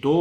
2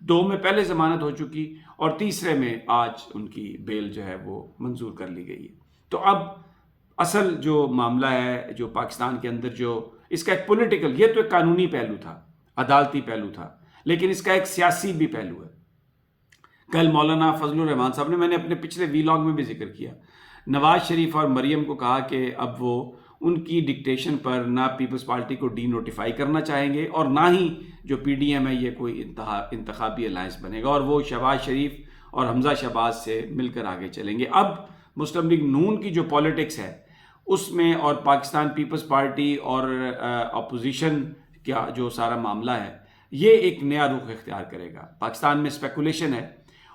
2 میں پہلے ضمانت ہو چکی اور تیسرے میں آج ان کی بیل جو ہے وہ منظور کر لی گئی ہے۔ تو اب اصل جو معاملہ ہے جو پاکستان کے اندر جو اس کا ایک پولیٹیکل، یہ تو ایک قانونی پہلو تھا، عدالتی پہلو تھا، لیکن اس کا ایک سیاسی بھی پہلو ہے۔ کل مولانا فضل الرحمان صاحب نے، میں نے اپنے پچھلے ویلاگ میں بھی ذکر کیا، نواز شریف اور مریم کو کہا کہ اب وہ ان کی ڈکٹیشن پر نہ پیپلز پارٹی کو ڈی نوٹیفائی کرنا چاہیں گے اور نہ ہی جو پی ڈی ایم ہے یہ کوئی انتخابی الائنس بنے گا، اور وہ شہباز شریف اور حمزہ شہباز سے مل کر آگے چلیں گے۔ اب مسلم لیگ نون کی جو پالیٹکس ہے اس میں، اور پاکستان پیپلز پارٹی اور اپوزیشن کا جو سارا معاملہ ہے، یہ ایک نیا رخ اختیار کرے گا۔ پاکستان میں اسپیکولیشن ہے،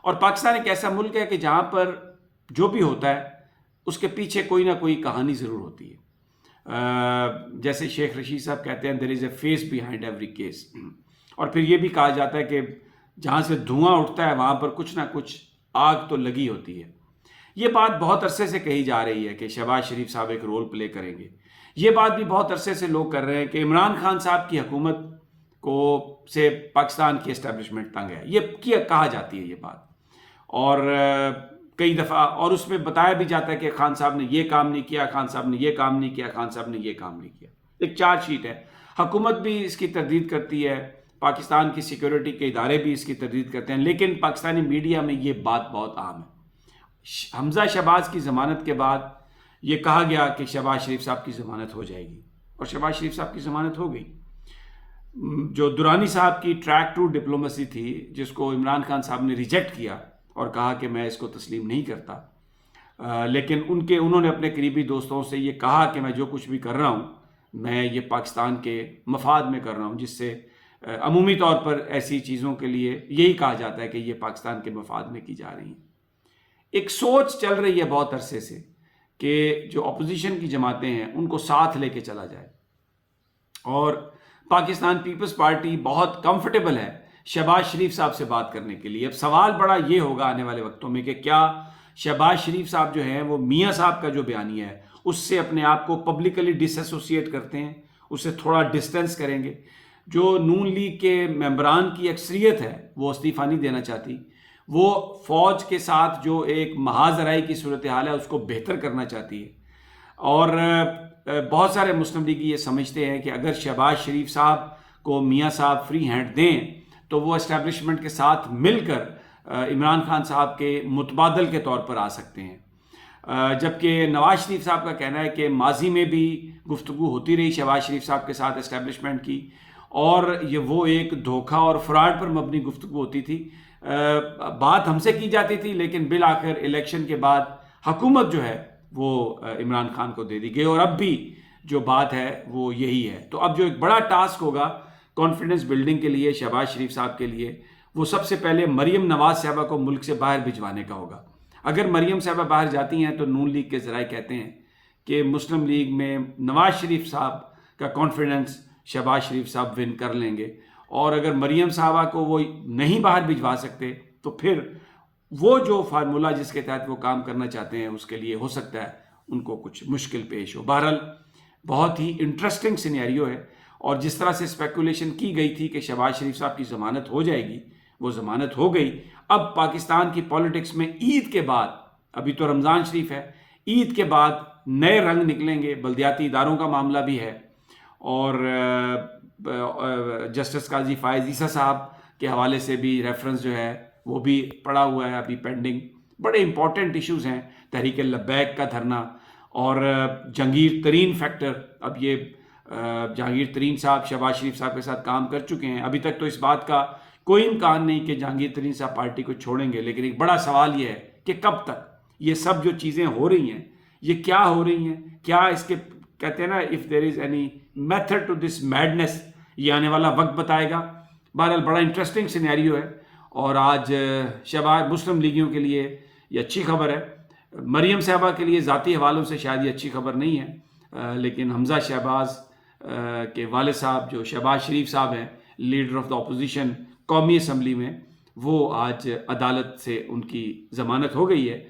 اور پاکستان ایک ایسا ملک ہے کہ جہاں پر جو بھی ہوتا ہے اس کے پیچھے کوئی نہ کوئی کہانی ضرور ہوتی ہے۔ جیسے شیخ رشید صاحب کہتے ہیں there is a face behind every case، اور پھر یہ بھی کہا جاتا ہے کہ جہاں سے دھواں اٹھتا ہے وہاں پر کچھ نہ کچھ آگ تو لگی ہوتی ہے۔ یہ بات بہت عرصے سے کہی جا رہی ہے کہ شہباز شریف صاحب ایک رول پلے کریں گے۔ یہ بات بھی بہت عرصے سے لوگ کر رہے ہیں کہ عمران خان صاحب کی حکومت کو سے پاکستان کی اسٹیبلشمنٹ تنگ ہے، یہ کہا جاتی ہے یہ بات، اور کئی دفعہ، اور اس میں بتایا بھی جاتا ہے کہ خان صاحب نے یہ کام نہیں کیا، خان صاحب نے یہ کام نہیں کیا، خان صاحب نے یہ کام نہیں کیا۔ ایک چارج شیٹ ہے، حکومت بھی اس کی تردید کرتی ہے، پاکستان کی سیکیورٹی کے ادارے بھی اس کی تردید کرتے ہیں، لیکن پاکستانی میڈیا میں یہ بات بہت عام ہے۔ حمزہ شہباز کی ضمانت کے بعد یہ کہا گیا کہ شہباز شریف صاحب کی ضمانت ہو جائے گی، اور شہباز شریف صاحب کی ضمانت ہو گئی۔ جو درانی صاحب کی ٹریک ٹو ڈپلومیسی تھی، جس کو عمران خان صاحب نے ریجیکٹ کیا اور کہا کہ میں اس کو تسلیم نہیں کرتا، لیکن انہوں نے اپنے قریبی دوستوں سے یہ کہا کہ میں جو کچھ بھی کر رہا ہوں میں یہ پاکستان کے مفاد میں کر رہا ہوں، جس سے عمومی طور پر ایسی چیزوں کے لیے یہی کہا جاتا ہے کہ یہ پاکستان کے مفاد میں کی جا رہی ہیں۔ ایک سوچ چل رہی ہے بہت عرصے سے کہ جو اپوزیشن کی جماعتیں ہیں ان کو ساتھ لے کے چلا جائے، اور پاکستان پیپلز پارٹی بہت کمفرٹیبل ہے شہباز شریف صاحب سے بات کرنے کے لیے۔ اب سوال بڑا یہ ہوگا آنے والے وقتوں میں کہ کیا شہباز شریف صاحب جو ہیں وہ میاں صاحب کا جو بیانیہ ہے اس سے اپنے آپ کو پبلکلی ڈس ایسوسیٹ کرتے ہیں، اسے تھوڑا ڈسٹینس کریں گے۔ جو نون لیگ کے ممبران کی اکثریت ہے وہ استعفیٰ نہیں دینا چاہتی، وہ فوج کے ساتھ جو ایک محاذ آرائی کی صورتحال ہے اس کو بہتر کرنا چاہتی ہے، اور بہت سارے مسلم لیگی یہ سمجھتے ہیں کہ اگر شہباز شریف صاحب کو میاں صاحب فری ہینڈ دیں تو وہ اسٹیبلشمنٹ کے ساتھ مل کر عمران خان صاحب کے متبادل کے طور پر آ سکتے ہیں۔ جبکہ نواز شریف صاحب کا کہنا ہے کہ ماضی میں بھی گفتگو ہوتی رہی شہباز شریف صاحب کے ساتھ اسٹیبلشمنٹ کی، اور یہ وہ ایک دھوکہ اور فراڈ پر مبنی گفتگو ہوتی تھی، بات ہم سے کی جاتی تھی لیکن بالآخر الیکشن کے بعد حکومت جو ہے وہ عمران خان کو دے دی گئی، اور اب بھی جو بات ہے وہ یہی ہے۔ تو اب جو ایک بڑا ٹاسک ہوگا کانفیڈنس بلڈنگ کے لیے شہباز شریف صاحب کے لیے، وہ سب سے پہلے مریم نواز صاحبہ کو ملک سے باہر بھجوانے کا ہوگا۔ اگر مریم صاحبہ باہر جاتی ہیں تو نون لیگ کے ذرائع کہتے ہیں کہ مسلم لیگ میں نواز شریف صاحب کا کانفیڈنس شہباز شریف صاحب ون کر لیں گے، اور اگر مریم صاحبہ کو وہ نہیں باہر بھجوا سکتے تو پھر وہ جو فارمولہ جس کے تحت وہ کام کرنا چاہتے ہیں اس کے لیے ہو سکتا ہے ان کو کچھ مشکل پیش ہو۔ بہرحال بہت ہی انٹرسٹنگ سینیریو ہے، اور جس طرح سے اسپیکولیشن کی گئی تھی کہ شہباز شریف صاحب کی ضمانت ہو جائے گی وہ ضمانت ہو گئی۔ اب پاکستان کی پالیٹکس میں عید کے بعد، ابھی تو رمضان شریف ہے، عید کے بعد نئے رنگ نکلیں گے، بلدیاتی اداروں کا معاملہ بھی ہے، اور جسٹس قاضی فائز عیسیٰ صاحب کے حوالے سے بھی ریفرنس جو ہے وہ بھی پڑا ہوا ہے ابھی پینڈنگ۔ بڑے امپورٹنٹ ایشوز ہیں، تحریک لبیک کا دھرنا، اور جہانگیر ترین فیکٹر۔ اب یہ جہانگیر ترین صاحب شہباز شریف صاحب کے ساتھ کام کر چکے ہیں، ابھی تک تو اس بات کا کوئی امکان نہیں کہ جہانگیر ترین صاحب پارٹی کو چھوڑیں گے، لیکن ایک بڑا سوال یہ ہے کہ کب تک یہ سب جو چیزیں ہو رہی ہیں یہ کیا ہو رہی ہیں، کیا اس کے کہتے ہیں نا if there is any method to this madness، یہ آنے والا وقت بتائے گا۔ بہرحال بڑا انٹرسٹنگ سینیریو ہے، اور آج شہباز مسلم لیگیوں کے لیے یہ اچھی خبر ہے، مریم صاحبہ کے لیے ذاتی حوالوں سے شاید یہ اچھی خبر نہیں ہے، لیکن حمزہ شہباز کے والد صاحب جو شہباز شریف صاحب ہیں، لیڈر آف دا اپوزیشن قومی اسمبلی میں، وہ آج عدالت سے ان کی ضمانت ہو گئی ہے،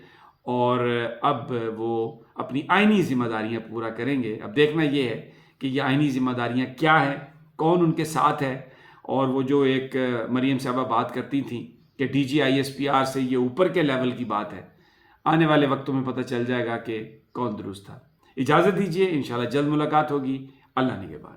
اور اب وہ اپنی آئینی ذمہ داریاں پورا کریں گے۔ اب دیکھنا یہ ہے کہ یہ آئینی ذمہ داریاں کیا ہیں، کون ان کے ساتھ ہے، اور وہ جو ایک مریم صاحبہ بات کرتی تھیں کہ D G I S P R سے یہ اوپر کے لیول کی بات ہے، آنے والے وقتوں میں پتہ چل جائے گا کہ کون درست تھا۔ اجازت دیجیے، انشاءاللہ جلد ملاقات ہوگی۔ اللہ نگہبان۔